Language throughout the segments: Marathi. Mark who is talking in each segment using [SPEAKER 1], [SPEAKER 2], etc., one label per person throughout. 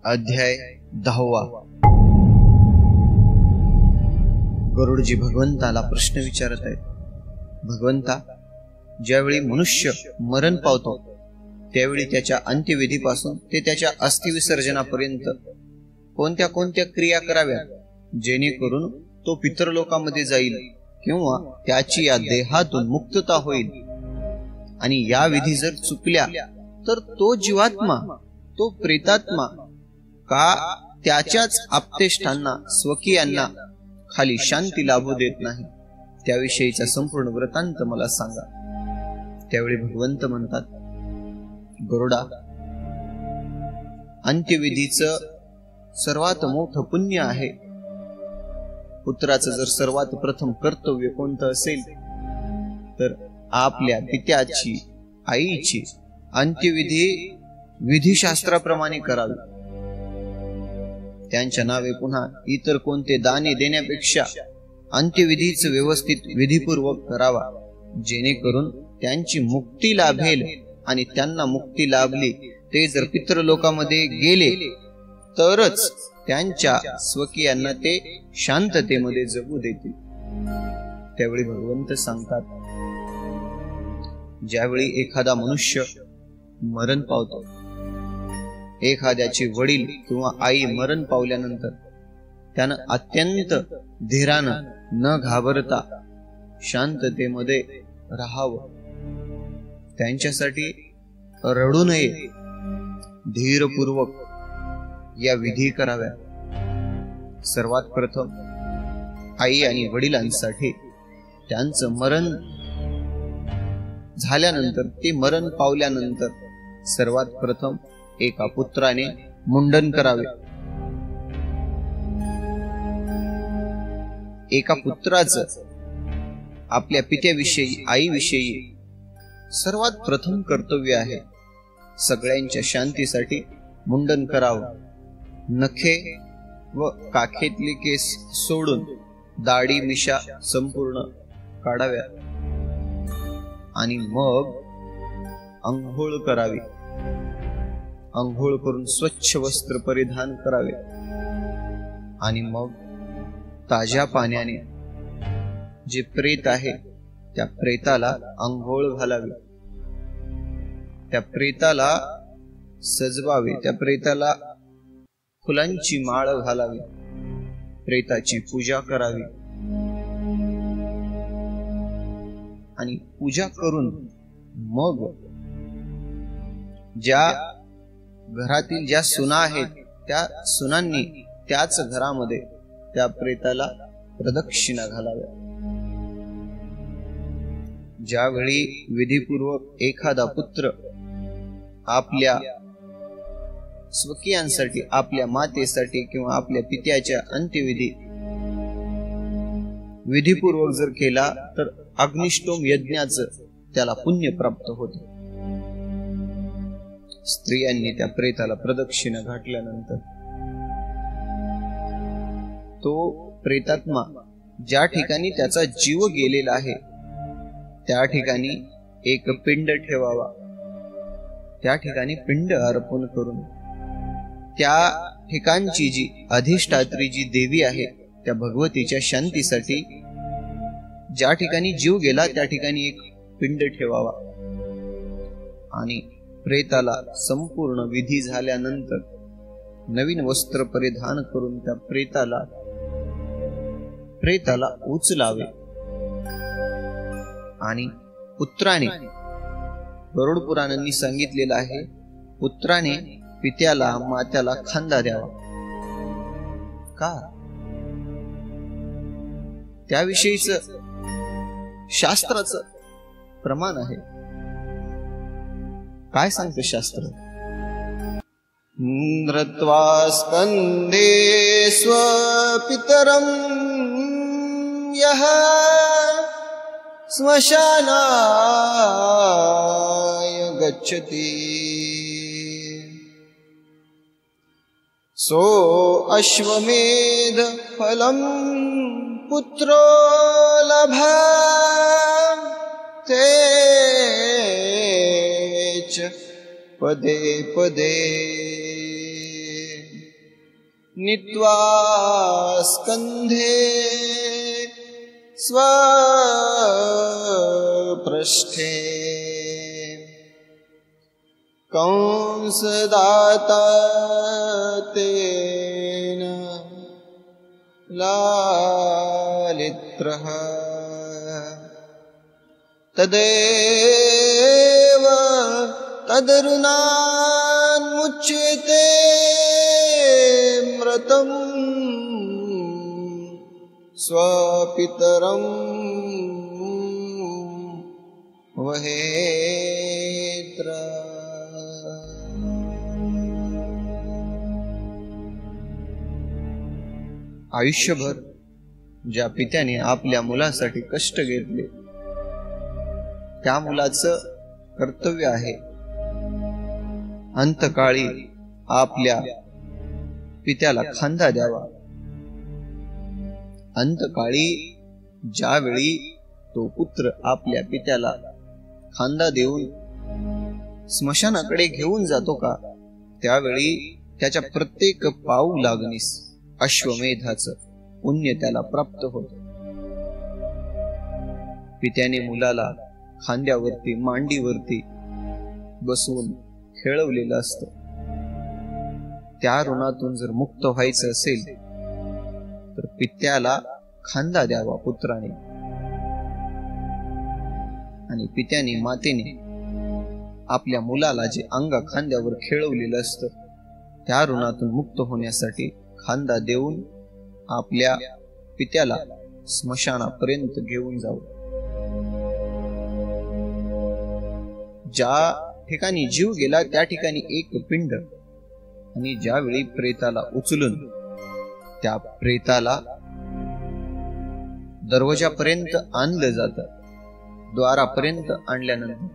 [SPEAKER 1] अध्याय 10. गरुडजी भगवंताला प्रश्न विचारत आहेत. भगवंता, ज्यावेळी मनुष्य मरण पावतो त्यावेळी त्याच्या अंत्यविधीपासून ते त्याच्या अस्थिविसर्जनापर्यंत कोणत्या कोणत्या क्रिया कराव्या जेणेकरून तो पितरलोकामध्ये जाईल किंवा त्याची या देहातून मुक्तता होईल, आणि या विधी जर चुकल्या तर तो जीवात्मा, तो प्रेतात्मा का त्याच्याच आप्तेष्टांना, स्वकीयांना खाली शांती लाभू देत नाही, त्याविषयीचा संपूर्ण वृत्तांत मला सांगा. त्यावेळी भगवंत म्हणतात, गरुडा, अंत्यविधीचं सर्वात मोठं पुण्य आहे. पुत्राचं जर सर्वात प्रथम कर्तव्य कोणतं असेल तर आपल्या पित्याची, आईची अंत्यविधी विधिशास्त्राप्रमाणे करावी. त्यांच्या नावे पुन्हा इतर कोणते दाने देण्यापेक्षा अंत्यविधीच व्यवस्थित विधीपूर्वक करावा, जेणेकरून त्यांची मुक्ती लाभेल, आणि त्यांना मुक्ती लाभली ते जर पितृलोकामध्ये गेले तरच त्यांच्या स्वकीयांना ते शांततेमध्ये जगू देतील. त्यावेळी भगवंत सांगतात, ज्यावेळी एखादा मनुष्य मरण पावतो, एखाद्याचे वडील किंवा आई मरण पावल्यानंतर त्यानं अत्यंत धीरानं, न घाबरता शांततेमध्ये राहावं. त्यांच्यासाठी रडू नये, धीरपूर्वक या विधी कराव्या. सर्वात प्रथम आई आणि वडिलांसाठी त्यांचं मरण झाल्यानंतर, ते मरण पावल्यानंतर सर्वात प्रथम एका पुत्राने मुंडन करावे. एका पुत्राचं आपल्या पित्याविषयी, आईविषयी सर्वात प्रथम कर्तव्य आहे सगळ्यांच्या शांतीसाठी मुंडन करावं. नखे व काखेतले केस सोडून दाढी मिशा संपूर्ण काढाव्या, आणि मग अंघोळ करावी. अंघोळ करून स्वच्छ वस्त्र परिधान करावे, आणि मग ताज्या पाण्याने जे प्रेत आहे त्या प्रेताला अंघोळ घालावी. त्या प्रेताला सजवावे, त्या प्रेताला फुलांची माळ घालावी, प्रेताची पूजा करावी, आणि पूजा करून मग ज्या घरातील ज्या सुना आहेत त्या सुनांनी त्याच घरामध्ये त्या प्रेताला प्रदक्षिणा घालाव्या. ज्यावेळी विधीपूर्वक एखादा पुत्र आपल्या स्वकीयांसाठी, आपल्या मातेसाठी किंवा आपल्या पित्याच्या अंत्यविधी विधीपूर्वक जर केला तर अग्निष्टोम यज्ञाचं त्याला पुण्य प्राप्त होते. स्त्रियांनी त्या प्रेताला प्रदक्षिणा घातल्यानंतर तो प्रेतात्मा ज्या ठिकाणी त्याचा जीव गेलेला आहे त्या ठिकाणी एक पिंड ठेवावा. त्या ठिकाणी पिंड अर्पण करून त्या ठिकाणची जी अधिष्ठात्री, जी देवी आहे, त्या भगवतीच्या शांतीसाठी ज्या ठिकाणी जीव गेला त्या ठिकाणी एक पिंड ठेवावा. आणि प्रेताला संपूर्ण विधी झाल्यानंतर नवीन वस्त्र परिधान करून त्या प्रेताला उचलावे, आणि पुत्राने, गरुड पुराणांनी सांगितलेलं आहे, पुत्राने पित्याला, मात्याला खांदा द्यावा. का? त्याविषयीच शास्त्राचं प्रमाण आहे. काय सांगते शास्त्र? नृत्वा स्कंदे स्वपितरं यः स्मशानाय गच्छति सो अश्वमेध फलं पुत्रो लभा तेच पदे पदे. नीत्वा स्कन्धे स्वपृष्ठे कंसदाता तेन लालित्रः तदेव तदरुणान्मुच्यते मृतं स्वपितरं वहेत्र। आयुष्यभर ज्या पित्याने आपल्या मुलासाठी कष्ट घेतले त्या मुलाचं कर्तव्य आहे अंतकाळी आपल्या पित्याला खांदा द्यावा। अंतकाळी ज्यावेळी तो पुत्र आपल्या पित्याला खांदा देऊन स्मशानाकडे घेऊन जातो का, त्यावेळी त्याच्या प्रत्येक पाऊल लागणीस अश्वमेधाचं पुण्य त्याला प्राप्त होत। पित्याने मुलाला खांद्यावरती मांडीवरती बसवून खेळवलेलं असतं। त्या ऋणातून जर मुक्त व्हायचं असेल तर पित्याला खांदा द्यावा पुत्राने, आणि पित्याने मातेने आपल्या मुलाला जे अंगा खांद्यावर खेळवलेलं असतं त्या ऋणातून मुक्त होण्यासाठी खांदा देऊन आपल्या पित्याला स्मशानापर्यंत घेऊन जावं। ज्या ठिकाणी जीव गेला त्या ठिकाणी एक पिंड, आणि ज्यावेळी प्रेताला उचलून त्या प्रेताला दरवाजापर्यंत आणलं जातं, द्वारापर्यंत आणल्यानंतर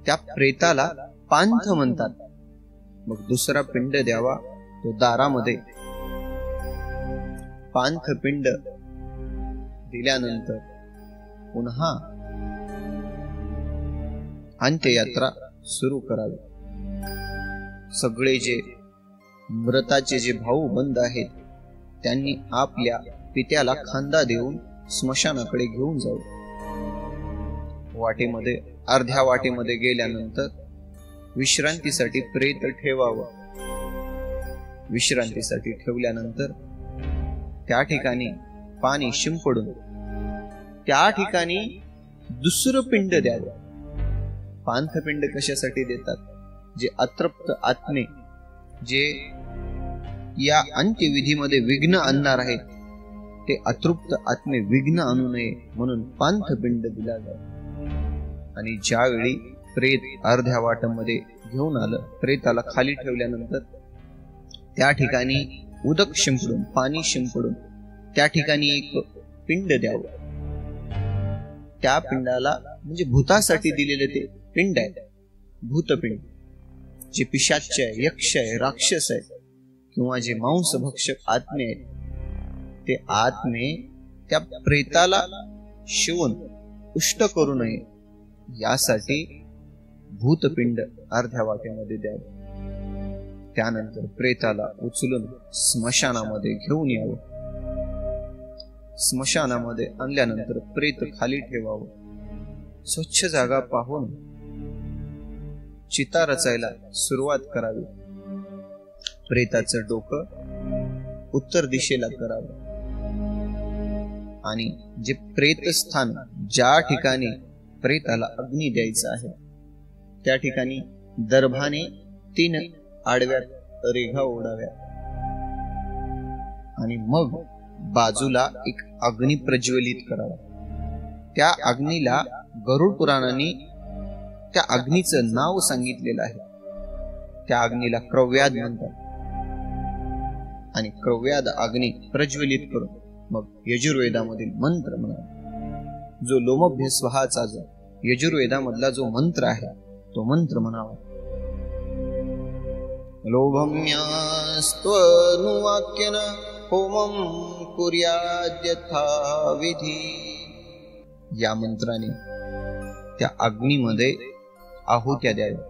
[SPEAKER 1] त्या प्रेताला पांथ म्हणतात। मग दुसरा पिंड द्यावा, तो दारामध्ये पांथ पिंड दिल्यानंतर पुन्हा अंत्ययात्रा सुरू करावी। सगळे जे मृताचे जे भाऊ बंद आहेत त्यांनी आपल्या पित्याला खांदा देऊन स्मशानाकडे घेऊन जाऊ। वाटेमध्ये अर्ध्या वाटेमध्ये गेल्यानंतर विश्रांतीसाठी प्रेत ठेवावं। विश्रांतीसाठी ठेवल्यानंतर त्या ठिकाणी पाणी शिंपडून त्या ठिकाणी दुसरं पिंड द्यावं। पांथपिंड कशासाठी देतात? जे अतृप्त आत्मे जे या अंत्यविधीमध्ये विघ्न आणणार आहेत ते अतृप्त आत्मे विघ्न आणू नये म्हणून पांथपिंड दिला जातो। आणि ज्यावेळी प्रेत अर्ध्या वाटामध्ये घेऊन आलं, प्रेताला खाली ठेवल्यानंतर त्या ठिकाणी उदक शिंपडून पाणी शिंपडून त्या ठिकाणी एक पिंड द्यावं। त्या पिंडाला म्हणजे भूतासाठी दिलेले ते पिंड आहे, भूतपिंड। जे पिशाच्य आहे, यक्ष आहे, राक्षस आहे किंवा जे मांसभक्षक आत्मे आहेत ते आत्मे त्या प्रेताला शिवून पुष्ट करू नये यासाठी भूतपिंड अर्ध्या वाटेमध्ये द्यावे। त्यानंतर प्रेताला उचलून स्मशानामध्ये घेऊन यावं। स्मशानामध्ये आणल्यानंतर प्रेत खाली ठेवावं। स्वच्छ जागा पाहून चिता रचायला सुरुवात करावी। प्रेताचं डोकं उत्तर दिशेला करावं आणि जे प्रेतस्थान ज्या ठिकाणी प्रेताला अग्नी द्यायचा आहे त्या ठिकाणी दर्भाने 3 आडव्या रेघा ओढाव्या आणि मग बाजूला एक अग्नी प्रज्वलित करावा। त्या अग्नीला गरुड पुराणाने त्या अग्नीचं नाव सांगितलेलं आहे। त्या अग्नीला क्रव्याद म्हणतात आणि क्रव्याद अग्नी प्रज्वलित करून मग यजुर्वेदामधील मंत्र म्हणा, जो लोमभ्य स्वहाचा जो यजुर्वेदामधला जो मंत्र आहे तो मंत्र म्हणावा। लोभम्यास्त्वनुवाक्येन होमं कुर्याद्यथा विधी। या मंत्राने त्या अग्नीमध्ये आहुत्या द्याव्या।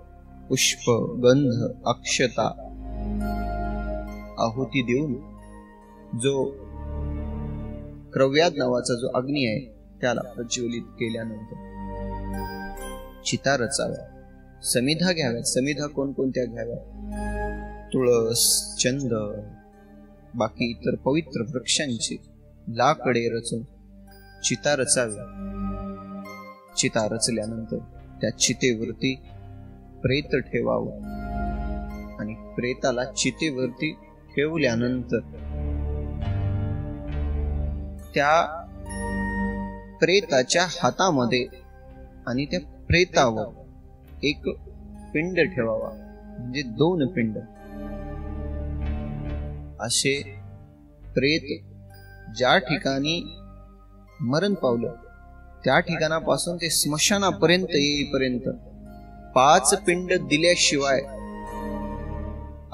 [SPEAKER 1] पुष्प, गंध, अक्षता आहुती देऊन जो क्रव्याद नावाचा जो अग्नी आहे त्याला प्रज्वलित केल्यानंतर चिता रचाव्या, समिधा घ्याव्यात. समिधा कोणकोणत्या घ्याव्या? तुळस, चंदन, बाकी इतर पवित्र वृक्षांची लाकडे रचून चिता रचाव्या. चिता रचल्यानंतर त्या चितेवरती प्रेत ठेवावं आणि प्रेताला चितेवरती ठेवल्यानंतर त्या प्रेताच्या हातामध्ये आणि त्या प्रेतावर एक पिंड ठेवावा, म्हणजे 2 पिंड. असे प्रेत ज्या ठिकाणी मरण पावलं त्या ठिकाणापासून ते स्मशानापर्यंत येईपर्यंत 5 पिंड दिल्याशिवाय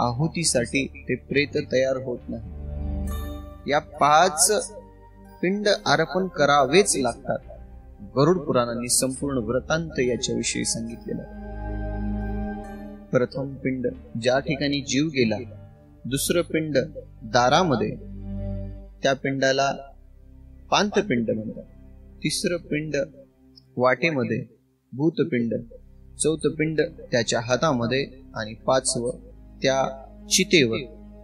[SPEAKER 1] आहुतीसाठी ते प्रेत तयार होत नाही. या 5 पिंड अर्पण करावेच लागतात. गरुड पुराणांनी संपूर्ण वृत्तांत याच्याविषयी सांगितलेला. प्रथम पिंड ज्या ठिकाणी जीव गेला, दुसरं पिंड दारामध्ये, त्या पिंडाला पांतपिंड म्हणतात. तिसरं पिंड वाटेमध्ये, भूतपिंड. चौथं पिंड त्याच्या हातामध्ये आणि 5वं त्या चितेवर.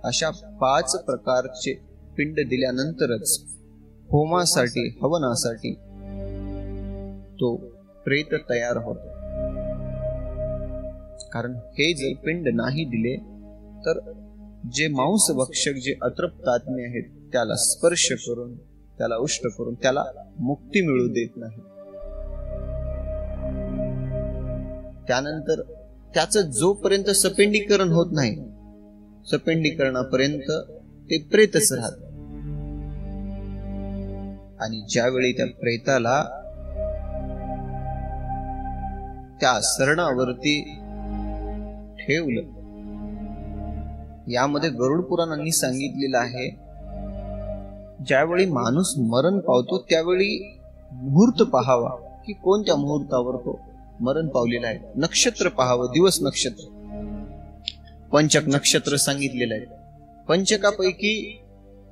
[SPEAKER 1] अशा 5 प्रकारचे पिंड दिल्यानंतरच होमासाठी, हवनासाठी तो प्रेत तयार होतो. कारण हे जर पिंड नाही दिले तर जे मांस भक्षक, जे अतृप्त आत्मे आहेत त्याला स्पर्श करून, त्याला उष्ट करून त्याला मुक्ती मिळू देत नाही. त्यानंतर त्याचं जोपर्यंत सपिंडीकरण होत नाही, सपिंडीकरणापर्यंत ते प्रेतच राहत. आणि ज्यावेळी त्या प्रेताला त्या सरणावरती ठेवलं, यामध्ये गरुड पुराणांनी सांगितलेलं आहे, ज्यावेळी माणूस मरण पावतो त्यावेळी मुहूर्त पाहावा की कोणत्या मुहूर्तावर तो मरण पावलेला आहे. नक्षत्र पाहावं, दिवस नक्षत्र. पंचक नक्षत्र सांगितलेलं आहे. पंचकापैकी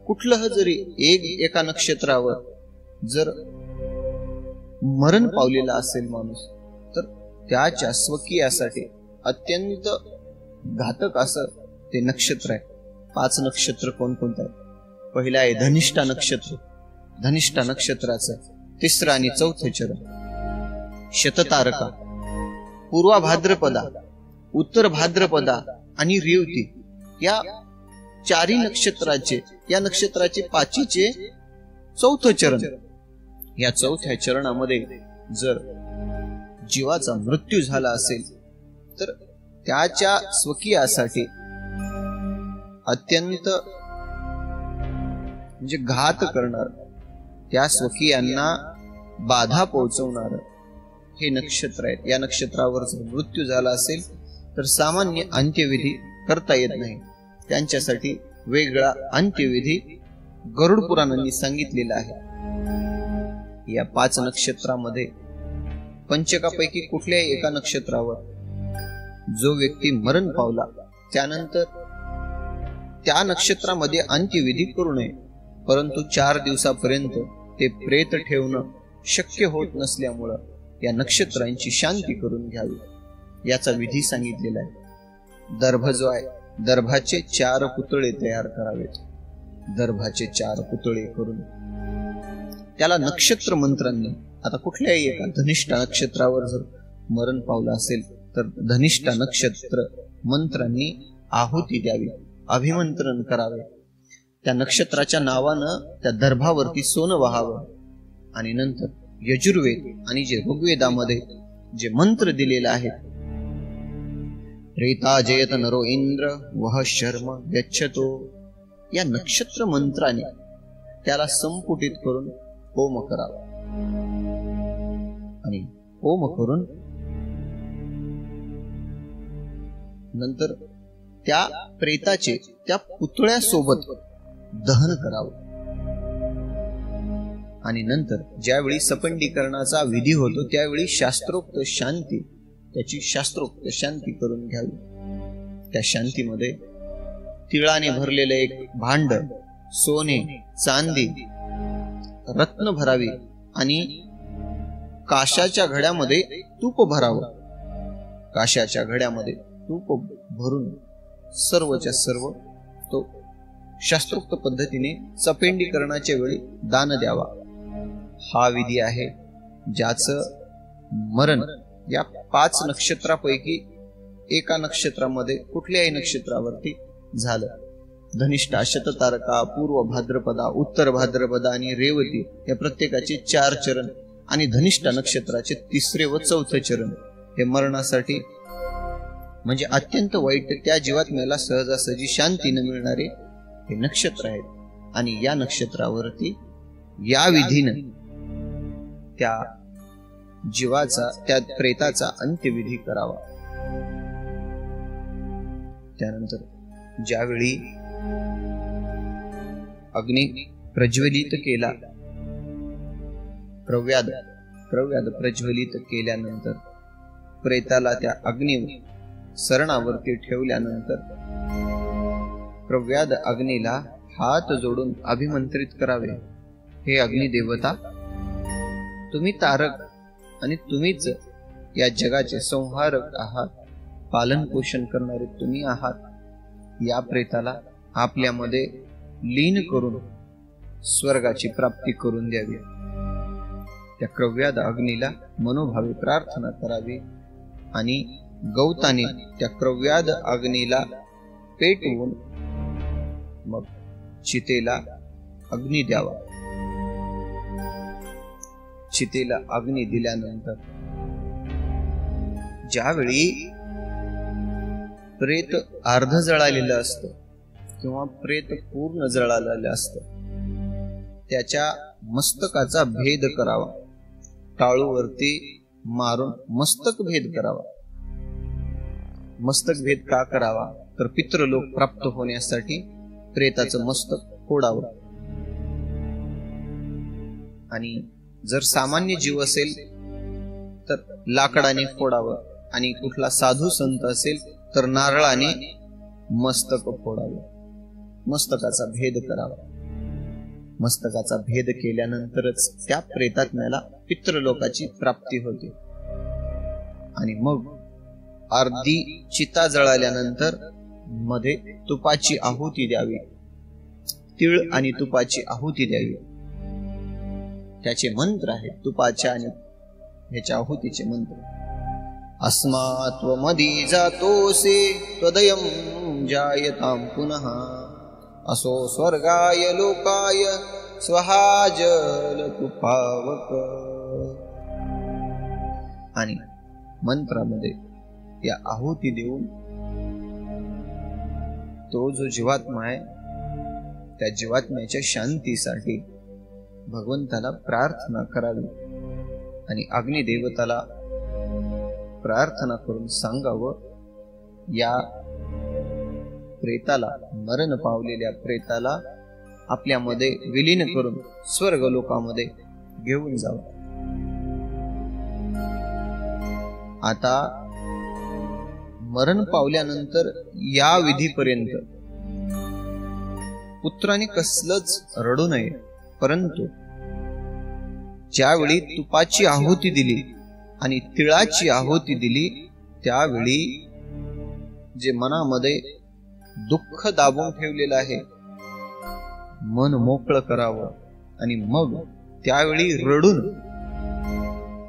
[SPEAKER 1] कुठलं जरी एका नक्षत्रावर जर मरण पावलेला असेल माणूस, तर त्याच्या स्वकीयासाठी अत्यंत घातक असं ते नक्षत्र आहे. 5 नक्षत्र कोणकोणतं आहे? पहिलं आहे धनिष्ठा नक्षत्र. धनिष्ठा नक्षत्राचं 3रं आणि 4थं चरण. शततारका, पूर्वा भाद्रपदा, उत्तर भाद्रपदा आणि रेवती. या 4 नक्षत्राचे, या नक्षत्राचे 5चे 4थं चरण. या 4थ्या चरणामध्ये जर जीवाचा मृत्यू झाला असेल तर त्याच्या स्वकीयासाठी अत्यंत म्हणजे घात करणार, त्या स्वकीयांना बाधा पोहोचवणार हे नक्षत्र आहे. या नक्षत्रावर जर मृत्यू झाला असेल तर सामान्य अंत्यविधी करता येत नाही. त्यांच्यासाठी वेगळा अंत्यविधी गरुड पुराणांनी सांगितलेला आहे. या 5 नक्षत्रामध्ये पंचकापैकी कुठल्याही एका नक्षत्रावर जो व्यक्ती मरण पावला त्यानंतर त्या नक्षत्रामध्ये अंत्यविधी करू नये. परंतु 4 दिवसापर्यंत ते प्रेत ठेवणं शक्य होत नसल्यामुळं या नक्षत्रांची शांती करून घ्यावी, याचा विधी सांगितलेला आहे. दर्भ जो आहे, दर्भाचे 4 पुतळे तयार करावेत. दर्भाचे 4 पुतळे करून त्याला नक्षत्र मंत्रांनी, आता कुठल्याही एका धनिष्ठा नक्षत्रावर जर मरण पावलं असेल तर धनिष्ठा नक्षत्र मंत्रांनी आहुती द्यावी, अभिमंत्रण करावे. त्या नक्षत्राच्या नावानं त्या दर्भावरती सोनं वाहावं आणि नंतर यजुर्वेद आणि जे ऋग्वेदामध्ये जे मंत्र दिलेले आहेत, रेता जयत नरो इंद्र वह शर्म गच्छतो, या नक्षत्र मंत्राने त्याला संपुटित करून होम करावा. आणि होम करून नंतर त्या प्रेताचे त्या पुतळ्यासोबत दहन करावं. आणि नंतर ज्यावेळी सपंडीकरणाचा विधी होतो त्यावेळी शास्त्रोक्त शांती, त्याची शास्त्रोक्त शांती करून घ्यावी. त्या शांतीमध्ये तिळाने भरलेलं एक भांड सोने चांदी रत्न भरावी आणि काशाच्या घड्यामध्ये तूप भरावं. काशाच्या घड्यामध्ये तूप भरून सर्वच्या सर्व तो शास्त्रोक्त पद्धतीने सपेंडीकरणाच्या वेळी दान द्यावा. हा विधी आहे ज्याचं मरण या 5 नक्षत्रापैकी एका नक्षत्रामध्ये कुठल्याही नक्षत्रावरती झालं. धनिष्ठा, शततारका, पूर्व भाद्रपदा, उत्तर भाद्रपदा आणि रेवती या प्रत्येकाचे 4 चरण आणि धनिष्ठा नक्षत्राचे 3रे व 4थे चरण हे मरणासाठी म्हणजे अत्यंत वाईट त्या जीवात्म्याला सहजासहजी शांती न मिळणारे हे नक्षत्र आहेत. आणि या नक्षत्रावरती या विधीनं त्या जीवाचा त्या प्रेताचा अंत्यविधी करावा. त्यानंतर ज्यावेळी अग्नी प्रज्वलित केला, प्रव्याद प्रज्वलित केल्यानंतर प्रेताला त्या अग्नी सरणावरती ठेवल्यानंतर प्रव्याद अग्नीला हात जोडून अभिमंत्रित करावे. हे अग्निदेवता, तुम्ही तारक आणि तुम्हीच या जगाचे संहारक आहात, पालन पोषण करणारे तुम्ही आहात. या प्रेताला आपल्यामध्ये लीन करून स्वर्गाची प्राप्ती करून द्यावी. त्या क्रव्याद अग्नीला मनोभावे प्रार्थना करावी आणि गवताने त्या क्रव्याद अग्नीला पेटवून मग चितेला अग्नी द्यावा. चितेला अग्नी दिल्यानंतर ज्यावेळी प्रेत अर्ध जळालेलं असतं किंवा प्रेत पूर्ण जळालेलं असतं, त्याच्या मस्तकाचा भेद करावा. टाळूवरती मारून मस्तक भेद करावा. मस्तक भेद का करावा तर पितृलोक प्राप्त होण्यासाठी प्रेताचं मस्तक फोडावं. आणि जर सामान्य जीव असेल तर लाकडाने फोडावं आणि कुठला साधू संत असेल तर नारळाने मस्तक फोडावं. मस्तकाचा भेद करावा. मस्तकाचा भेद केल्यानंतरच त्या प्रेतात्म्याला पितृलोकाची प्राप्ती होते. आणि मग अर्धी चिता जळाल्यानंतर मध्ये तुपाची आहुती द्यावी. तीळ आणि तुपाची आहुती द्यावी. त्याचे मंत्र आहेत तुपाच्या आणि ह्याच्या आहुतीचे मंत्र. अस्मात्वमधी जातोसे त्वदयं जायतां पुनः असो स्वर्गाय लोकाय स्वहा जल तुपावक. आणि मंत्रामध्ये या आहुती देऊन तो जो जीवात्मा आहे त्या जीवात्म्याच्या शांतीसाठी भगवंताला प्रार्थना करावी आणि अग्निदेवताला प्रार्थना करून सांगावं, या प्रेताला, मरण पावलेल्या प्रेताला आपल्यामध्ये विलीन करून स्वर्ग लोकामध्ये घेऊन जावं. आता मरण पावल्यानंतर या विधीपर्यंत पुत्राने कसलंच रडू नये, परंतु ज्यावेळी तुपाची आहुती दिली आणि तिळाची आहुती दिली त्यावेळी जे मनामध्ये दुःख दाबून ठेवलेलं आहे मन मोकळं करावं आणि मग त्यावेळी रडून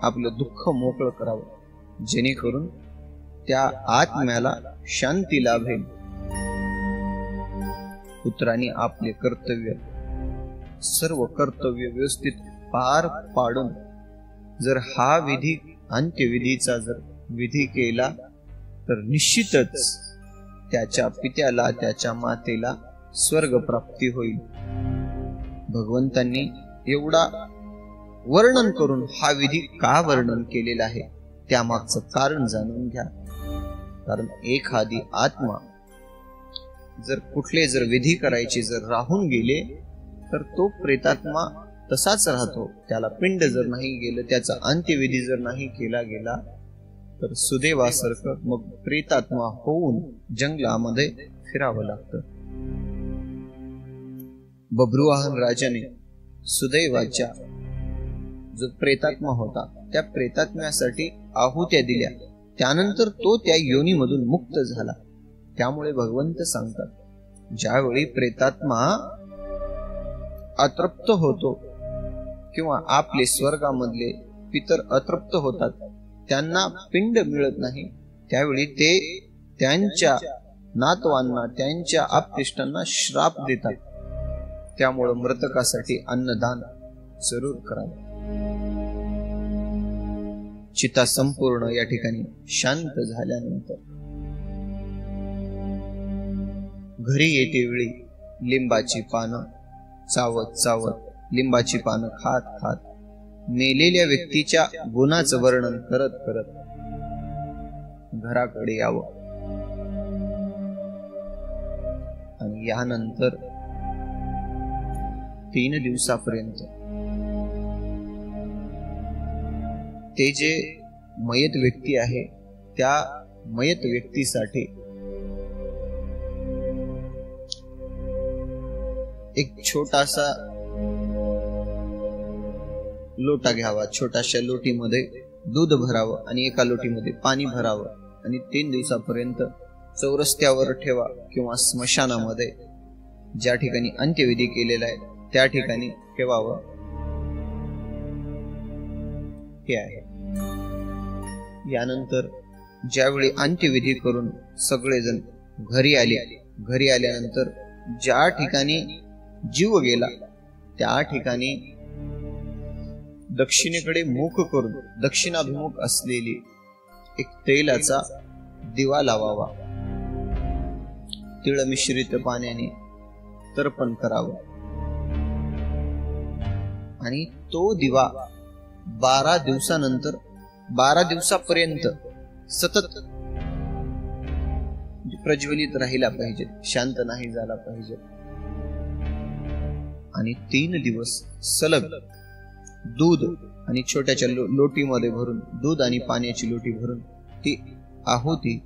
[SPEAKER 1] आपलं दुःख मोकळं करावं, जेणेकरून त्या आत्म्याला शांती लाभेल. पुत्रांनी आपले कर्तव्य, सर्व कर्तव्य व्यवस्थित पार पाडून जर हा विधी, अंत्यविधीचा जर विधी केला तर निश्चितच त्याच्या पित्याला, त्याच्या मातेला स्वर्ग प्राप्ती होईल. भगवंतांनी एवढा वर्णन करून हा विधी का वर्णन केलेला आहे त्यामागचं कारण जाणून घ्या. कारण एखादी आत्मा जर कुठले जर विधी करायचे जर राहून गेले तर तो प्रेतात्मा तसाच राहतो. त्याला पिंड जर नाही गेलं, त्याचा अंत्यविधी जर नाही केला गेला तर सुदैवासारखं मग प्रेतात्मा होऊन जंगलामध्ये फिरावं लागतं. बभ्रुवाहन राजाने सुदैवाच्या जो प्रेतात्मा होता त्या प्रेतात्म्यासाठी आहुत्या दिल्या, त्यानंतर तो त्या योनीमधून मुक्त झाला. त्यामुळे भगवंत सांगतात, ज्यावेळी प्रेतात्मा अतृप्त होतो किंवा आपले स्वर्गामधले पितर अतृप्त होतात, त्यांना पिंड मिळत नाही, त्यावेळी ते त्यांच्या नातवांना, त्यांच्या आप्तेष्टांना श्राप देतात. त्यामुळे मृतकासाठी अन्नदान जरूर करावे. चिता संपूर्ण या ठिकाणी शांत झाल्यानंतर घरी येते वेळी लिंबाची पानं चावत चावत, लिंबाची पानं खात खात मेलेल्या व्यक्तीच्या गुणाचं वर्णन करत करत घराकडे यावं. आणि यानंतर 3 दिवसापर्यंत ते जे मयत व्यक्ती आहे त्या मयत व्यक्तीसाठी एक छोटासा लोटा घ्यावा. छोट्याशा लोटीमध्ये दूध भरावं आणि एका लोटीमध्ये पाणी भरावं आणि 3 दिवसापर्यंत चौरस्त्यावर ठेवा किंवा स्मशानामध्ये ज्या ठिकाणी अंत्यविधी केलेला आहे त्या ठिकाणी ठेवावं. हे आहे. यानंतर ज्यावेळी अंत्यविधी करून सगळेजण घरी आले, घरी आल्यानंतर ज्या ठिकाणी जीव गेला त्या ठिकाणी दक्षिणेकडे मुख करून दक्षिणाभिमुख असलेली एक तेलाचा दिवा लावावा. तिळ मिश्रित पाण्याने तर्पण करावं आणि तो दिवा 12 दिवसानंतर 12 दिवसापर्यंत सतत प्रज्वलित राहिला पाहिजे, शांत नाही झाला पाहिजे. आणि 3 दिवस सलग दूध आणि छोट्याच्या लोटीमध्ये भरून, दूध आणि पाण्याची लोटी भरून ती आहुती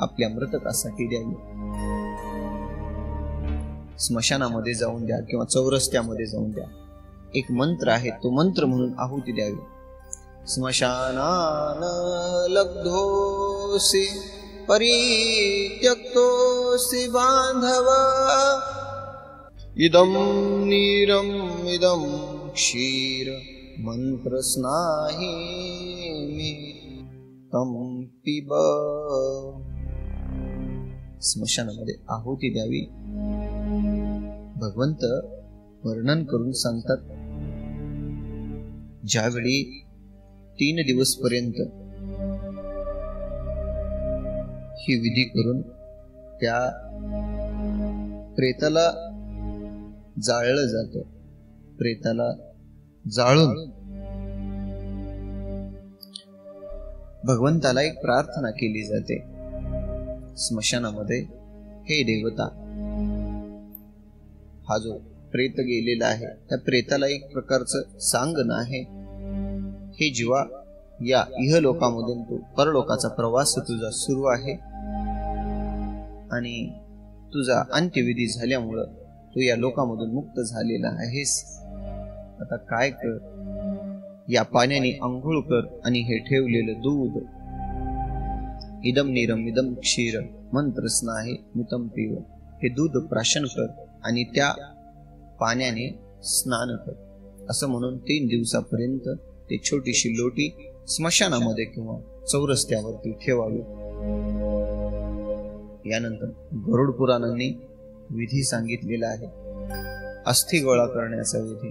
[SPEAKER 1] आपल्या मृतकासाठी द्यावी. स्मशानामध्ये जाऊन द्या किंवा चौरस्त्यामध्ये जाऊन द्या. एक मंत्र आहे, तो मंत्र म्हणून आहुती द्यावी. स्मशानान लब्धोसी परित्यक्तोसी बांधवा, इदं नीरम इदं क्षीर मंत्र स्नाही मी तम पिब. स्मशानामध्ये आहुती द्यावी. भगवंत वर्णन करून सांगतात, ज्यावेळी 3 दिवस पर्यंत ही विधी करून त्या प्रेताला जाळलं जातं, प्रेताला जाळून भगवंताला एक प्रार्थना केली जाते स्मशानामध्ये. हे देवता, हा जो प्रेत गेलेला आहे त्या प्रेताला एक प्रकारचं सांगणं आहे, हे जीवा, या इहलोकामधून तू परलोकाचा प्रवास तुझा सुरू आहे आणि तुझा अंत्यविधी झाल्यामुळं तू या लोकामधून मुक्त झालेला आहेस. आता काय कर, या पाण्याने आंघोळ कर आणि हे ठेवलेलं दूध, इदम नीरम इदम क्षीर मंत्र स्नाही मितम पिव, हे दूध प्राशन कर आणि त्या पाण्याने स्नान कर. असं म्हणून 3 दिवसापर्यंत ते छोटीशी लोटी स्मशानामध्ये किंवा चौरस्त्यावरती ठेवावी. यानंतर गरुड पुराणांनी विधी सांगितलेला आहे, अस्थि गोळा करण्याचा विधी.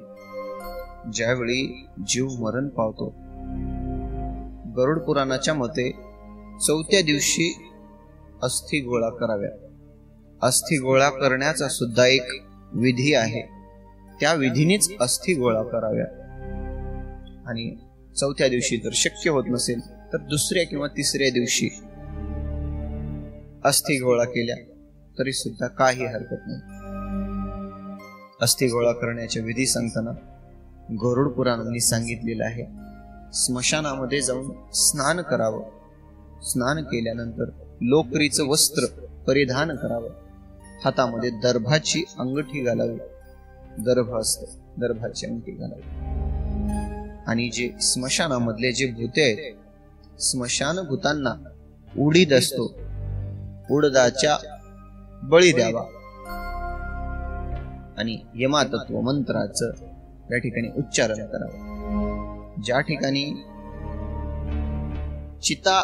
[SPEAKER 1] ज्यावेळी जीव मरण पावतो, गरुड पुराणाच्या मते 4थ्या दिवशी अस्थि गोळा कराव्या. अस्थि गोळा करण्याचा सुद्धा एक विधी आहे, त्या विधीनेच अस्थि गोळा कराव्या. आणि 4थ्या दिवशी जर शक्य होत नसेल तर 2ऱ्या किंवा 3ऱ्या दिवशी अस्थि गोळा केल्या तरी सुद्धा काही हरकत नाही. अस्थि गोळा करण्याच्या विधी सांगताना गरुड पुराणांनी सांगितलेलं आहे, स्मशानामध्ये जाऊन स्नान करावं. स्नान केल्यानंतर लोकरीचं वस्त्र परिधान करावं, हातामध्ये दर्भाची अंगठी घालावी दर्भ असते, दर्भाची अंगठी घालावी. आणि जे स्मशानामधले जे भूते आहेत, स्मशान भूतांना उडीद असतो, उडदाच्या बळी द्यावा. आणि यमातत्व मंत्राचं या ठिकाणी उच्चारण करावं. ज्या ठिकाणी चिता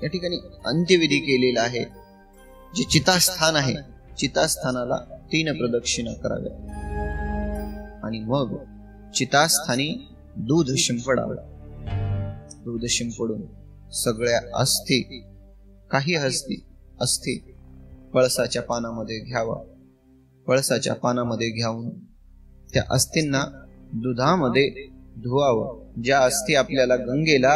[SPEAKER 1] या ठिकाणी अंत्यविधी केलेला आहे, जे चितास्थान आहे, चितास्थानाला 3 प्रदक्षिणा कराव्या. आणि मग चितास्थानी दूध शिंपडावं. दूध शिंपडून सगळ्या अस्थी, काही अस्थी पळसाच्या पानामध्ये घ्यावा. पळसाच्या पानामध्ये घेऊन त्या अस्थींना दुधामध्ये धुवावं. ज्या अस्थी आपल्याला गंगेला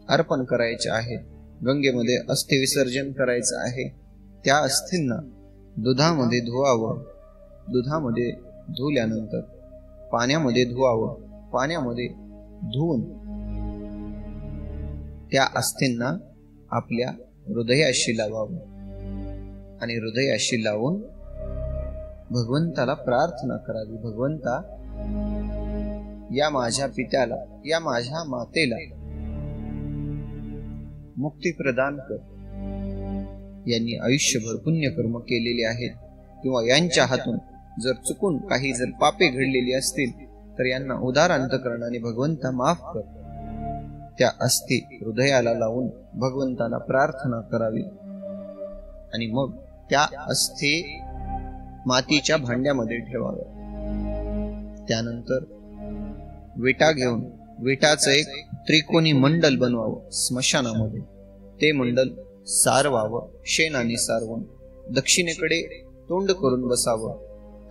[SPEAKER 1] अर्पण करायचे आहे, गंगेमध्ये अस्थि विसर्जन करायचं आहे, त्या अस्थींना दुधामध्ये धुवावं. दुधामध्ये धुल्यानंतर पाण्यामध्ये धुवावं. पाण्यामध्ये धुवून त्या अस्थींना आपल्या हृदयाशी लावावं. आणि हृदयाशी लावून भगवंताला प्रार्थना करावी, भगवंता, या माझ्या पित्याला, या माझ्या मातेला मुक्ती प्रदान कर. यांनी आयुष्यभर पुण्यकर्म केलेले आहेत, किंवा यांच्या हातून जर चुकून काही जर पापे घडलेली असतील तर यांना उदार अंतकरणाने भगवंता माफ कर. त्या अस्थी हृदयाला लावून भगवंताला प्रार्थना करावी. आणि मग त्या अस्थी मातीच्या भांड्यामध्ये ठेवाव्या. त्यानंतर विटा घेऊन विटाचं एक त्रिकोणी मंडल बनवावं स्मशानामध्ये. ते मंडल सारवावं, शेणाने सारवून दक्षिणेकडे तोंड करून बसावं.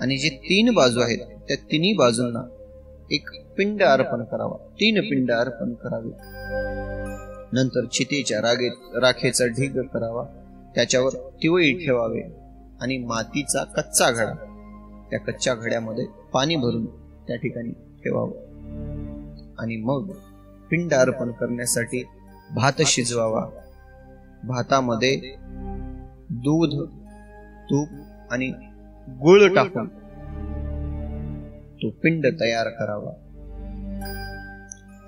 [SPEAKER 1] आणि जे 3 बाजू आहेत त्या 3 बाजूंना एक पिंड अर्पण करावा, 3 पिंड अर्पण करावी. नंतर चितेच्या राखेचा ढीग करावा, त्याच्यावर तिवळी ठेवावे. आणि मातीचा कच्चा घडा, त्या कच्च्या घड्यामध्ये पाणी भरून त्या ठिकाणी ठेवावं. आणि मग पिंड अर्पण करण्यासाठी भात शिजवावा. भातामध्ये दूध, तूप आणि गुळ टाकून तो पिंड तयार करावा.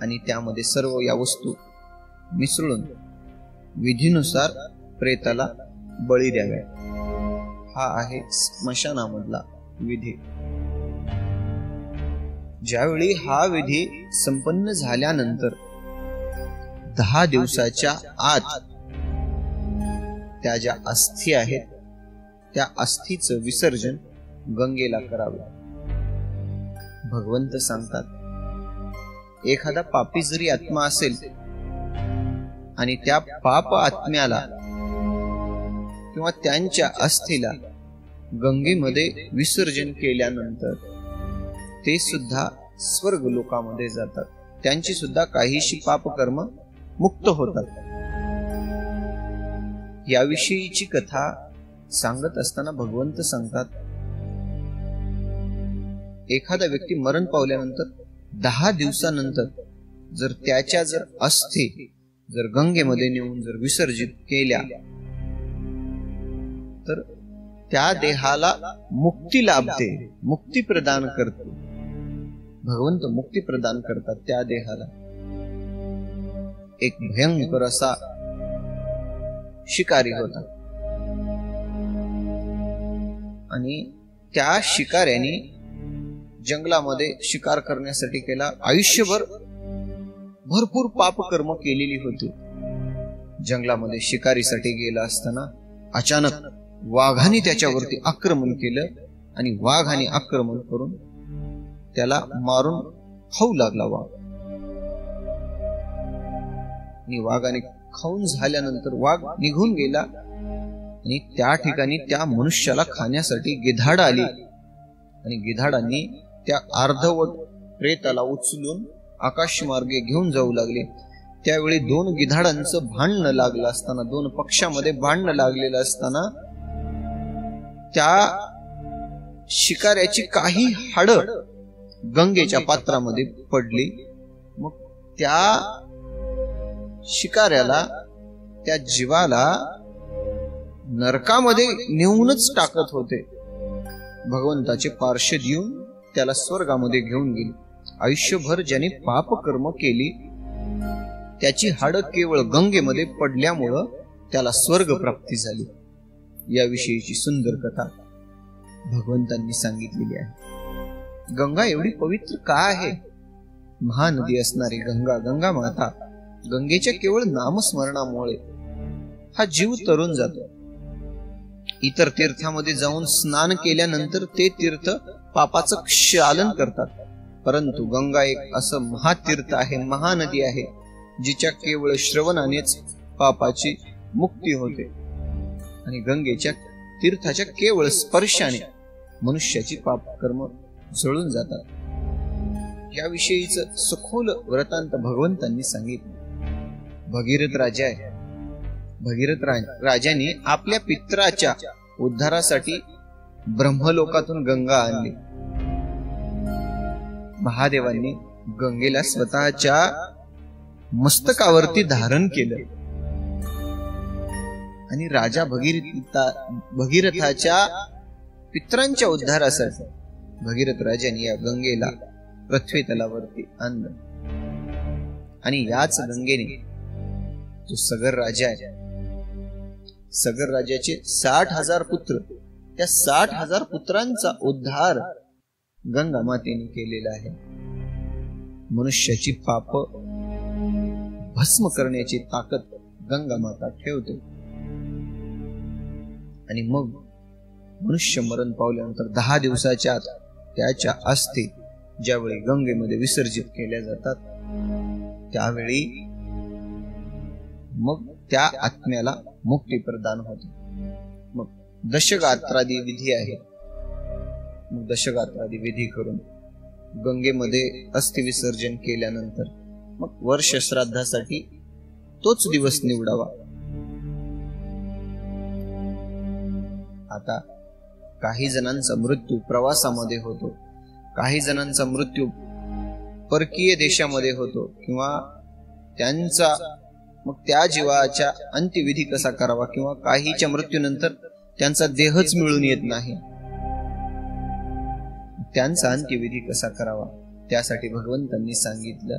[SPEAKER 1] आणि त्यामध्ये सर्व या वस्तू मिसळून विधीनुसार प्रेताला बळी द्यावा. हा आहे स्मशानामधला विधी. ज्यावेळी हा विधी संपन्न झाल्यानंतर 10 दिवसाच्या आत त्या ज्या अस्थी आहेत त्या अस्थीचं विसर्जन गंगेला करावे. भगवंत सांगतात, एखादा पापी जरी आत्मा असेल आणि त्या पाप आत्म्याला किंवा त्यांच्या अस्थीला गंगेमध्ये विसर्जन केल्यानंतर ते सुद्धा स्वर्ग लोकामध्ये जातात. त्यांची सुद्धा काहीशी पापकर्म मुक्त होतात. याविषयीची कथा सांगत असताना भगवंत सांगतात, एखादा व्यक्ती मरण पावल्यानंतर 10 दिवसानंतर जर त्याच्या अस्थी जर गंगेमध्ये नेऊन जर विसर्जित केल्या तर त्या देहाला मुक्ती लाभते, मुक्ती प्रदान करते. भगवंत मुक्ती प्रदान करतात त्या देहाला. एक भयंकर असा शिकारी होता आणि त्या शिकाऱ्याने जंगलामध्ये शिकार करण्यासाठी केला. आयुष्यभर भरपूर पापकर्म केलेली होती. जंगलामध्ये शिकारीसाठी गेला असताना अचानक वाघाने त्याच्यावरती आक्रमण केलं आणि वाघाने आक्रमण करून त्याला मारून खाऊ लागला वाघ. आणि वाघाने खाऊन झाल्यानंतर वाघ निघून गेला आणि त्या ठिकाणी त्या मनुष्याला खाण्यासाठी गिधाड आली आणि गिधाडांनी त्या अर्धवट प्रेताला उचलून आकाशमार्गे घेऊन जाऊ लागले. त्यावेळी 2 गिधाडांचं भांडण लागलं असताना, 2 पक्षामध्ये भांडण लागलेलं असताना त्या शिकाऱ्याची काही हाडं गंगेच्या पात्रामध्ये पडली. मग त्या शिकाऱ्याला, त्या जीवाला नरकामध्ये नेऊनच टाकत होते. भगवंताचे पार्षद येऊन त्याला स्वर्गामध्ये घेऊन गेले. आयुष्यभर ज्याने पाप कर्म केली त्याची हाडं केवळ गंगेमध्ये पडल्यामुळं त्याला स्वर्ग प्राप्ती झाली. याविषयीची सुंदर कथा भगवंतांनी सांगितलेली आहे. गंगा एवढी पवित्र का आहे? महानदी असणारी गंगा माता, गंगेच्या केवळ नामस्मरणामुळे हा जीव तरुण जातो. इतर तीर्थामध्ये जाऊन स्नान केल्यानंतर ते तीर्थ पापाचं क्षालन करतात, परंतु गंगा एक असं महातीर्थ आहे, महानदी आहे, जिच्या केवळ श्रवणानेच पापाची मुक्ती होते आणि गंगेच्या तीर्थाच्या केवळ स्पर्शाने मनुष्याची पाप कर्म जळून जातात. याविषयीच सखोल वृत्तांत भगवंतांनी सांगितलं. भगीरथ राजा आहे. भगीरथ राजाने आपल्या पित्राच्या उद्धारासाठी ब्रह्मलोकातून गंगा आणली. महादेवांनी गंगेला स्वतःच्या मस्तकावरती धारण केलं आणि राजा भगीरथाच्या पित्रांच्या उद्धारासाठी भगीरथ राजाने या गंगेला पृथ्वी तलावरती आणलं. आणि याच गंगेने जो सगर राजा आहे, सगर राजाचे 60,000 पुत्र, त्या 60,000 पुत्रांचा उद्धार गंगा मातेने केलेला आहे. मनुष्याची पाप भस्म करण्याची ताकद गंगा माता ठेवते. आणि मग मनुष्य मरण पावल्यानंतर 10 दिवसाच्या आत त्याच्या अस्थी ज्यावेळी गंगेमध्ये विसर्जित केल्या जातात, त्यावेळी मग त्या आत्म्याला मुक्ती प्रदान होते. मग दशगात्रादी विधी आहे. मग दशगात्रादी विधी करून गंगेमध्ये अस्थि विसर्जन केल्यानंतर मग वर्ष श्राद्धासाठी तोच दिवस निवडावा. आता काही जणांचा मृत्यू प्रवासामध्ये होतो, काही जणांचा मृत्यू परकीय देशामध्ये होतो, किंवा त्यांचा मग त्या जीवाच्या अंत्यविधी कसा करावा, किंवा काहीच्या मृत्यूनंतर त्यांचा देहच मिळून येत नाही, त्यांचा अंत्यविधी कसा करावा. त्यासाठी भगवंतांनी सांगितलं,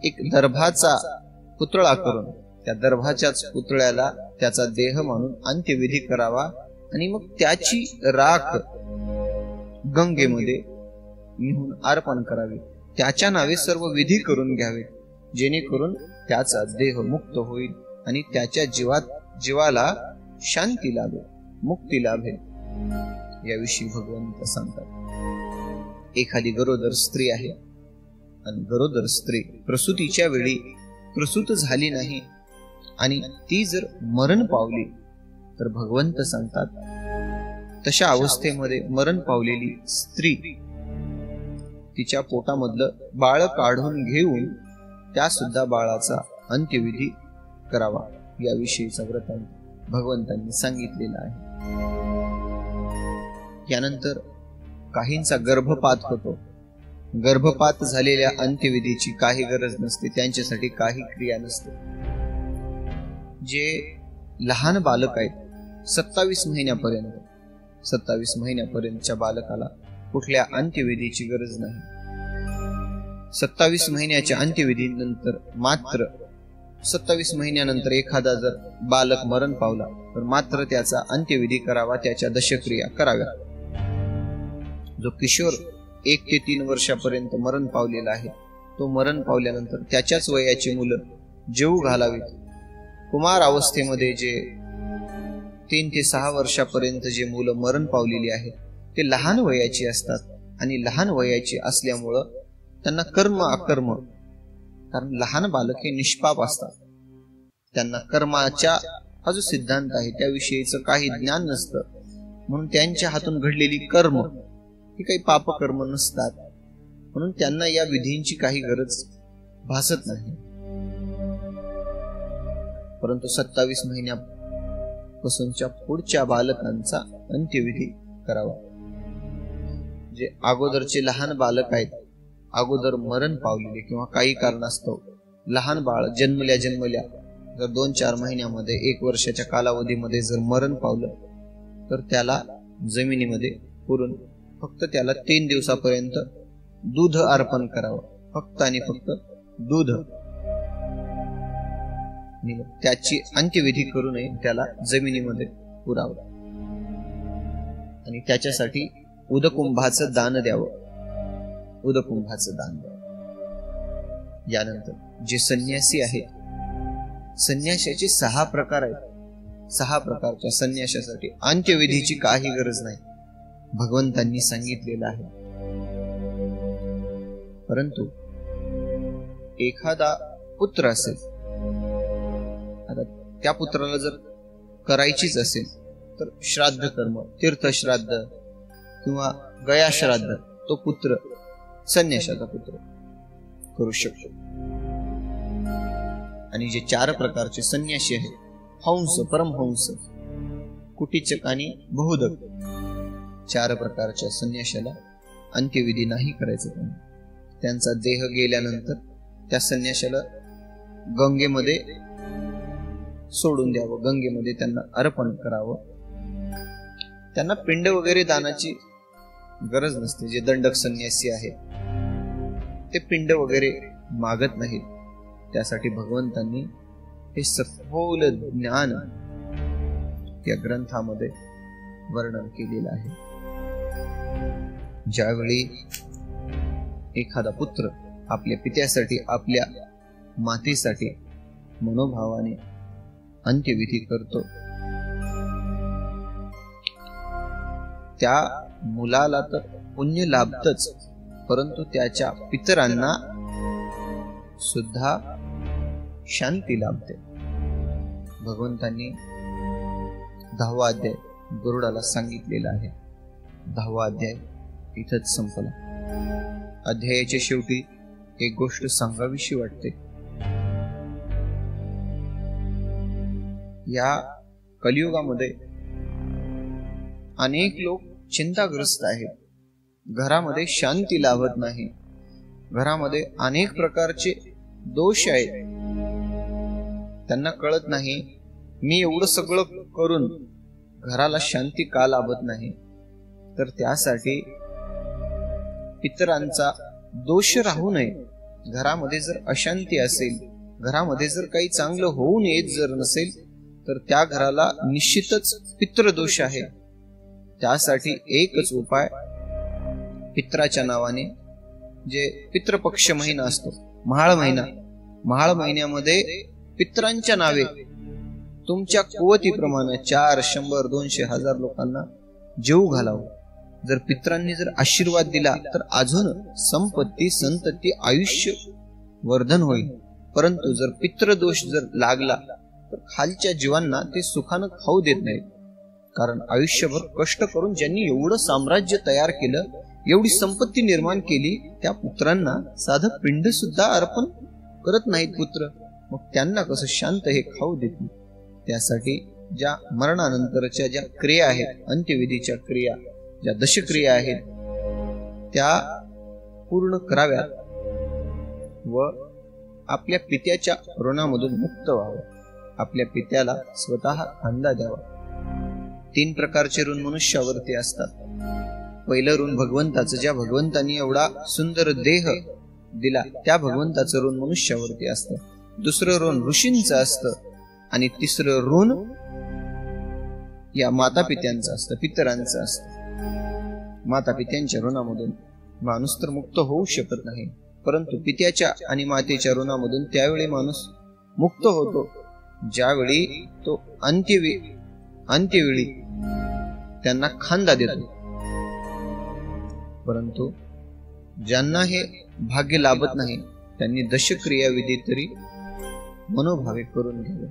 [SPEAKER 1] एक दर्भाचा पुतळा करून त्या दर्भाच्याच पुतळ्याला त्याचा देह मानून अंत्यविधी करावा आणि मग त्याची राख गंगेमध्ये निहून अर्पण करावी. त्याच्या नावे सर्व विधी करून घ्यावे, जेणेकरून त्याचा देह मुक्त होईल आणि त्याच्या जीवाला शांती लाभेल, मुक्ती लाभेल. याविषयी भगवंत सांगतात. एखादी गरोदर स्त्री आहे आणि गरोदर स्त्री प्रसूतीच्या वेळी प्रसूत झाली नाही आणि ती जर मरण पावली तर भगवंत सांगतात तशा अवस्थेमध्ये मरण पावलेली स्त्री तिच्या पोटामधलं बाळ काढून घेऊन त्या सुद्धा बाळाचा अंत्यविधी करावा. याविषयीचा वृत्तांत भगवंतांनी सांगितलेला आहे. यानंतर काहींचा गर्भपात होतो. गर्भपात झालेल्या अंत्यविधीची काही गरज नसते, त्यांच्यासाठी काही क्रिया नसते. जे लहान बालक आहेत 27 महिन्यापर्यंतच्या बालकाला कुठल्या अंत्यविधीची गरज नाही. 27 महिन्याच्या अंत्यविधीनंतर मात्र 27 महिन्यानंतर एखादा जर बालक मरण पावला तर मात्र त्याचा अंत्यविधी करावा, त्याच्या दशक्रिया कराव्या. जो किशोर 1 ते 3 वर्षापर्यंत मरण पावलेला आहे, तो मरण पावल्यानंतर त्याच्याच वयाची मुलं जेवू घालावीत. कुमार अवस्थेमध्ये जे 3 ते 6 वर्षापर्यंत जे मुलं मरण पावलेली आहेत ते लहान वयाची असतात आणि लहान वयाची असल्यामुळं त्यांना कर्म अकर्म, कारण लहान बालक हे निष्पाप असतात, त्यांना कर्माच्या हा जो सिद्धांत आहे त्याविषयीचं काही ज्ञान नसतं, म्हणून त्यांच्या हातून घडलेली कर्म ही काही पाप कर्म नसतात, म्हणून त्यांना या विधींची काही गरज भासत नाही. परंतु 27 महिन्यापासूनच्या पुढच्या बालकांचा अंत्यविधी करावा. जे अगोदरचे लहान बालक आहेत, अगोदर मरण पावलेले किंवा काही कारणास्तव लहान बाळ जन्मल्या जर 2-4 महिन्यामध्ये 1 वर्षाच्या कालावधीमध्ये जर मरण पावलं तर त्याला जमिनीमध्ये पुरून फक्त त्याला 3 दिवसापर्यंत दूध अर्पण करावं, फक्त आणि फक्त दूध. त्याची अंत्यविधी करू नये, त्याला जमिनीमध्ये पुरावं आणि त्याच्यासाठी उदकुंभाचं दान द्यावं, उदकुंभाचं दान द्यावं. यानंतर जे संन्यासी आहेत, संन्यासाचे 6 प्रकार आहेत. 6 प्रकारच्या संन्यासासाठी अंत्यविधीची काही गरज नाही, भगवंतांनी सांगितलेलं आहे. परंतु एखादा पुत्र असेल, आता त्या पुत्राला जर करायचीच असेल तर श्राद्ध कर्म, तीर्थश्राद्ध किंवा गयाश्राद्ध तो पुत्र, संन्यासाचा पुत्र करू शकतो. आणि जे 4 प्रकारचे संन्यासी आहेत, हंस, परमहंस, कुटीचक आणि बहुदक, 4 प्रकारच्या संन्याशाला अंत्यविधी नाही करायचं. त्यांचा देह गेल्यानंतर त्या संन्याशाला गंगेमध्ये सोडून द्यावं, गंगेमध्ये त्यांना अर्पण करावं. त्यांना पिंड वगैरे दानाची गरज नसते. जे दंडक संन्यासी आहेत ते पिंड वगैरे मागत नाहीत. त्यासाठी भगवंतांनी हे सखोल ज्ञान या ग्रंथामध्ये वर्णन केलेलं आहे. ज्यावेळी एखादा पुत्र आपल्या पित्यासाठी, आपल्या मातेसाठी मनोभावाने अंत्यविधी करतो, त्या मुलाला तर पुण्य लाभतच, परंतु त्याच्या पितरांना सुद्धा शांती लाभते. भगवंतांनी 10वा अध्याय गरुडाला सांगितलेला आहे. 10वा अध्याय इथंच संपला. अध्यायाच्या शेवटी एक गोष्ट सांगावीशी वाटते. या कलियुगामध्ये अनेक लोक चिंताग्रस्त आहेत. घरामध्ये शांती लाभत नाही. घरामध्ये अनेक प्रकारचे दोष आहेत. त्यांना कळत नाही, मी एवढं सगळं करून घराला शांती का लाभत नाही. तर त्यासाठी पितरांचा दोष राहू नये. घरामध्ये जर अशांती असेल, घरामध्ये जर काही चांगलं होऊन येत जर नसेल, तर त्या घराला निश्चितच पितृदोष आहे. त्यासाठी एकच उपाय, पित्राच्या नावाने जे पितृपक्ष महिना असतो, महाळ महिना, महाळ महिन्यामध्ये पित्रांच्या नावे तुमच्या कुवतीप्रमाणे 4, 100, 200, 1000 लोकांना जेवू घालावं. जर पित्रांनी जर आशीर्वाद दिला तर अजून संपत्ती, संतती, आयुष्य वर्धन होईल. परंतु जर पितृदोष जर लागला तर खालच्या जीवांना ते सुखानं खाऊ देत नाहीत. कारण आयुष्यभर कष्ट करून ज्यांनी एवढं साम्राज्य तयार केलं, एवढी संपत्ती निर्माण केली, त्या पुत्रांना साधं पिंड सुद्धा अर्पण करत नाहीत पुत्र. मग त्यांना कसं शांत हे खाऊ देत. त्यासाठी ज्या मरणानंतरच्या ज्या क्रिया आहेत, अंत्यविधीच्या क्रिया, ज्या दशक्रिया आहेत, त्या पूर्ण कराव्यात व आपल्या पित्याच्या ऋणामधून मुक्त व्हावं. आपल्या पित्याला स्वतः खांदा द्यावा. 3 प्रकारचे ऋण मनुष्यावरती असतात. पहिलं ऋण भगवंताचं, ज्या भगवंतांनी एवढा सुंदर देह दिला त्या भगवंताचं ऋण मनुष्यावरती असतं. दुसरं ऋण ऋषींचं असतं आणि तिसरं ऋण या माता पित्यांचं असतं, पितरांचं असतं. माता पित्यांच्या ऋणामधून माणूस तर मुक्त होऊ शकत नाही, परंतु पित्याच्या आणि मातेच्या ऋणामधून त्यावेळी माणूस मुक्त होतो ज्यावेळी तो अंत्यवेळी त्यांना खांदा देतो. परंतु ज्यांना हे भाग्य लाभत नाही त्यांनी दशक्रिया विधी तरी मनोभावे करून घ्यावे.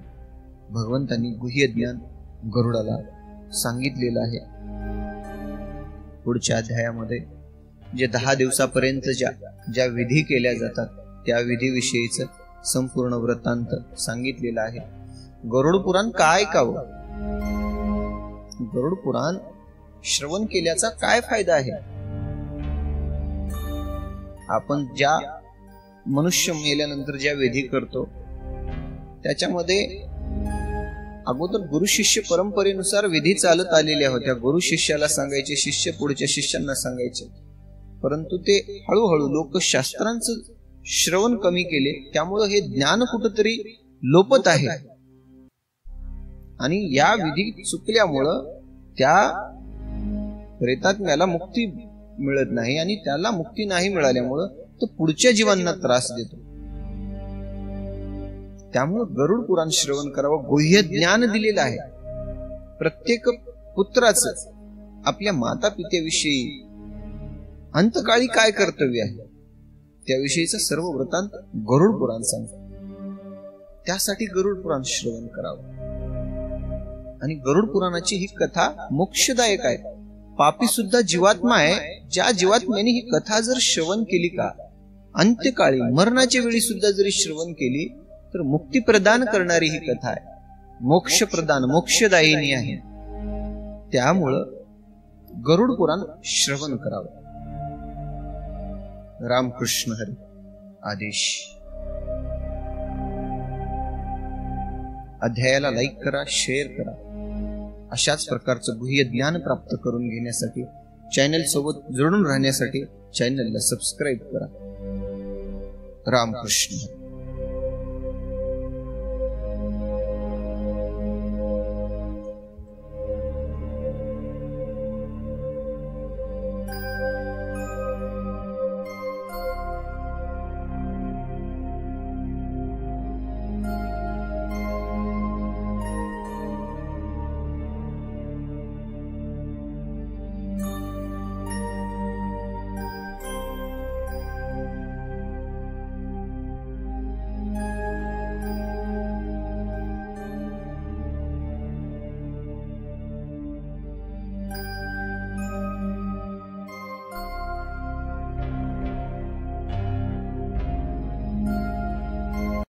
[SPEAKER 1] भगवंतांनी गुह्य ज्ञान गरुडाला सांगितलेलं आहे. पुढच्या अध्यायामध्ये जे 10 दिवसापर्यंत ज्या विधी केल्या जातात त्या विधीविषयीच संपूर्ण वृत्तांत सांगितलेला आहे. गरुड पुराण काय ऐकावं? गरुड पुराण श्रवण केल्याचा काय फायदा आहे? आपण ज्या मनुष्य मेल्यानंतर ज्या विधी करतो त्याच्यामध्ये अगोदर गुरु शिष्य परंपरेनुसार विधी चालत आलेल्या होत्या. गुरु शिष्याला सांगायचे, शिष्य पुढच्या शिष्यांना सांगायचे. परंतु ते हळूहळू लोक शास्त्रांचं श्रवण कमी केले, त्यामुळं हे ज्ञान कुठंतरी लोपत आहे. आणि या विधी चुकल्यामुळं त्या प्रेतात्म्याला मुक्ती मिळत नाही, आणि त्याला मुक्ती नाही मिळाल्यामुळं तो पुढच्या जीवांना त्रास देतो. त्यामुळं गरुड पुराण श्रवण करावं. गुह्य ज्ञान दिलेलं आहे. प्रत्येक पुत्राचं आपल्या माता पित्याविषयी अंतकाळी काय कर्तव्य आहे त्याविषयीचं सर्व वृत्तांत गरुड पुराण सांगतं. त्यासाठी गरुड पुराण श्रवण करावं. आणि गरुड पुराणाची ही कथा मोक्षदायक आहे. पापी सुद्धा जीवात्मा आहे. ज्या जीवात्म्याने ही कथा जर श्रवण केली का, अंत्यकाळी मरणाच्या वेळी सुद्धा जरी श्रवण केली तर मुक्ती प्रदान करणारी ही कथा आहे. मोक्ष प्रदान, मोक्षदायिनी आहे. त्यामुळं गरुड पुराण श्रवण करावं. रामकृष्ण हरी. आदेश. अध्यायाला लाईक करा, शेअर करा. अशाच प्रकारचं गुह्य ज्ञान प्राप्त करून घेण्यासाठी, चॅनल सोबत जोडून राहण्यासाठी चॅनलला सबस्क्राईब करा. रामकृष्ण.